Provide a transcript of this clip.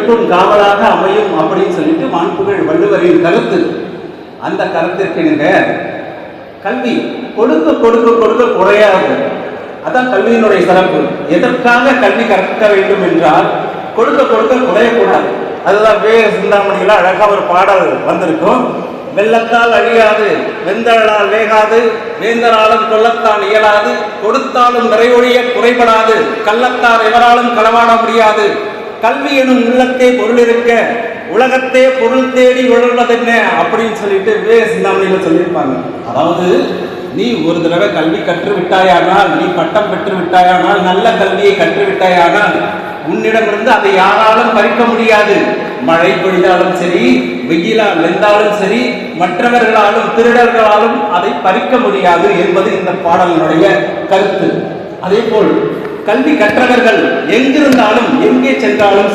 இவற்றுக்கும் காவலாக அமையும் அப்படின்னு சொல்லிட்டு மாண்புகள் வள்ளுவரின் கருத்து. அந்த கருத்திற்கு நீங்க கல்வி கொடுக்க கொடுக்க கொடுக்க குறையாது. அதான் கல்வியினுடைய சிறப்பு. எதற்காக கல்வி கற்க வேண்டும் என்றால் கொடுக்க கொடுக்க குறையக்கூடாது. அதுதான் சிந்தாமணியில் அழகா ஒரு பாடல் வந்திருக்கும். வெள்ளத்தால் அழியாது, வெந்தழலால் வேகாது, வேந்தராலும் கொல்லத்தான் இயலாது, கொடுத்தாலும் நிறைவொழிய குறைபடாது, கள்ளத்தார் எவராலும் களவாட முடியாது, கல்வி எனும் உள்ளத்தே பொருள் இருக்க, உலகத்தே பொருள் தேடி உழல்வதென்ன அப்படின்னு சொல்லிட்டு சிந்தாமணியில சொல்லியிருப்பாங்க. அதாவது நீ ஒரு தடவை கல்வி கற்று விட்டாயானால், நீ பட்டம் பெற்று விட்டாயானால், நல்ல கல்வியை கற்று விட்டாயானால் உன்னிடமிருந்து அதை யாராலும் பறிக்க முடியாது. மழை பொழிந்தாலும் சரி, வெயிலால் வெந்தாலும் சரி, மற்றவர்களாலும் திருடர்களாலும் அதை பறிக்க முடியாது என்பது இந்த பாடலினுடைய கருத்து. அதே போல் கல்வி கற்றவர்கள் எங்கிருந்தாலும் எங்கே சென்றாலும்